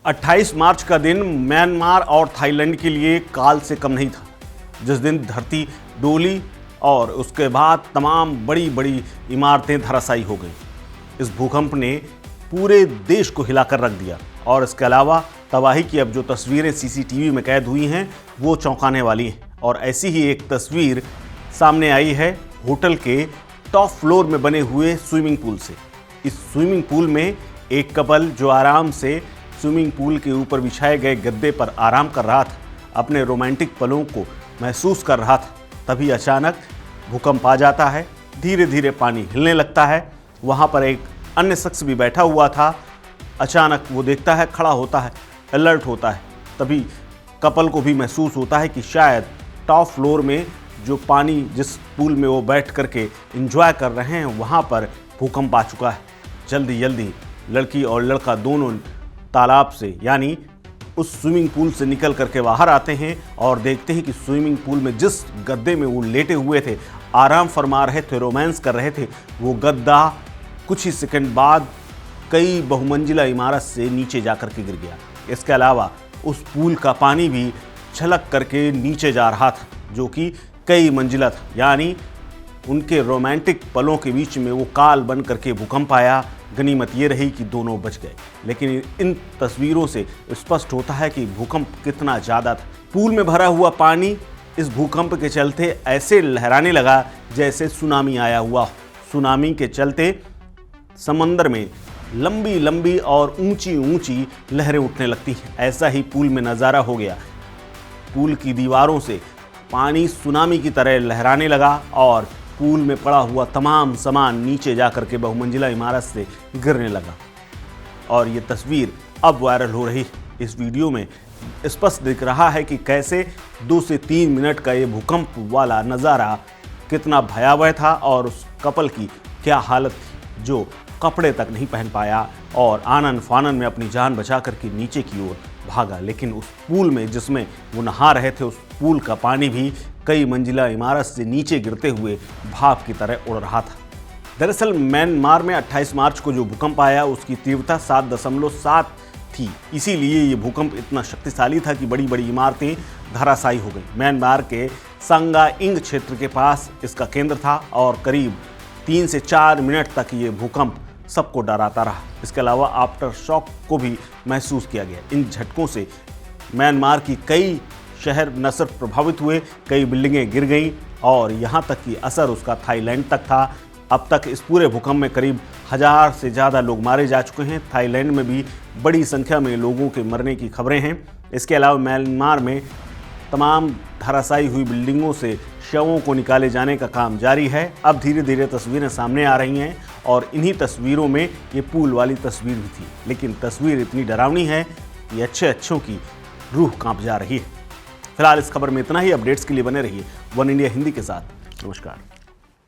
28 मार्च का दिन म्यांमार और थाईलैंड के लिए काल से कम नहीं था, जिस दिन धरती डोली और उसके बाद तमाम बड़ी बड़ी इमारतें धराशायी हो गईं। इस भूकंप ने पूरे देश को हिलाकर रख दिया और इसके अलावा तबाही की अब जो तस्वीरें सीसीटीवी में कैद हुई हैं वो चौंकाने वाली हैं। और ऐसी ही एक तस्वीर सामने आई है होटल के टॉप फ्लोर में बने हुए स्विमिंग पूल से। इस स्विमिंग पूल में एक कपल जो आराम से स्विमिंग पूल के ऊपर बिछाए गए गद्दे पर आराम कर रहा था, अपने रोमांटिक पलों को महसूस कर रहा था। तभी अचानक भूकंप आ जाता है, धीरे धीरे पानी हिलने लगता है। वहाँ पर एक अन्य शख्स भी बैठा हुआ था। अचानक वो देखता है, खड़ा होता है, अलर्ट होता है। तभी कपल को भी महसूस होता है कि शायद टॉप फ्लोर में जो पानी जिस पूल में वो बैठ करके एंजॉय कर रहे हैं वहाँ पर भूकंप आ चुका है। जल्दी जल्दी लड़की और लड़का दोनों तालाब से यानी उस स्विमिंग पूल से निकल करके बाहर आते हैं और देखते हैं कि स्विमिंग पूल में जिस गद्दे में वो लेटे हुए थे, आराम फरमा रहे थे, रोमांस कर रहे थे, वो गद्दा कुछ ही सेकंड बाद कई बहुमंजिला इमारत से नीचे जाकर के गिर गया। इसके अलावा उस पूल का पानी भी छलक करके नीचे जा रहा था, जो कि कई मंजिला था। यानी उनके रोमांटिक पलों के बीच में वो काल बन करके भूकंप आया। गनीमत ये रही कि दोनों बच गए, लेकिन इन तस्वीरों से स्पष्ट होता है कि भूकंप कितना ज़्यादा था। पूल में भरा हुआ पानी इस भूकंप के चलते ऐसे लहराने लगा जैसे सुनामी आया हुआ। सुनामी के चलते समंदर में लंबी लंबी और ऊंची ऊंची लहरें उठने लगती हैं। ऐसा ही पूल में नज़ारा हो गया। पूल की दीवारों से पानी सुनामी की तरह लहराने लगा और पूल में पड़ा हुआ तमाम सामान नीचे जाकर के बहुमंजिला इमारत से गिरने लगा। और ये तस्वीर अब वायरल हो रही। इस वीडियो में स्पष्ट दिख रहा है कि कैसे 2 से 3 मिनट का ये भूकंप वाला नज़ारा कितना भयावह था और उस कपल की क्या हालत थी, जो कपड़े तक नहीं पहन पाया और आनन फानन में अपनी जान बचा करके नीचे की ओर भागा। लेकिन उस पूल में जिसमें वो नहा रहे थे, उस पूल का पानी भी कई मंजिला इमारत से नीचे गिरते हुए भाप की तरह उड़ रहा था। दरअसल म्यांमार में 28 मार्च को जो भूकंप आया उसकी तीव्रता 7.7 थी। इसीलिए ये भूकंप इतना शक्तिशाली था कि बड़ी बड़ी इमारतें धराशायी हो गई। म्यांमार के सांगाइंग क्षेत्र के पास इसका केंद्र था और करीब 3 से 4 मिनट तक ये भूकंप सबको डराता रहा। इसके अलावा आफ्टर शॉक को भी महसूस किया गया। इन झटकों से म्यांमार की कई शहर न सिर्फ प्रभावित हुए, कई बिल्डिंगें गिर गईं और यहाँ तक कि असर उसका थाईलैंड तक था। अब तक इस पूरे भूकंप में करीब 1000 से ज़्यादा लोग मारे जा चुके हैं। थाईलैंड में भी बड़ी संख्या में लोगों के मरने की खबरें हैं। इसके अलावा म्यांमार में तमाम धराशायी हुई बिल्डिंगों से शवों को निकाले जाने का काम जारी है। अब धीरे धीरे तस्वीरें सामने आ रही हैं और इन्हीं तस्वीरों में ये पूल वाली तस्वीर भी थी। लेकिन तस्वीर इतनी डरावनी है कि अच्छों की रूह कांप जा रही है। फिलहाल इस खबर में इतना ही। अपडेट्स के लिए बने रहिए वन इंडिया हिंदी के साथ। नमस्कार।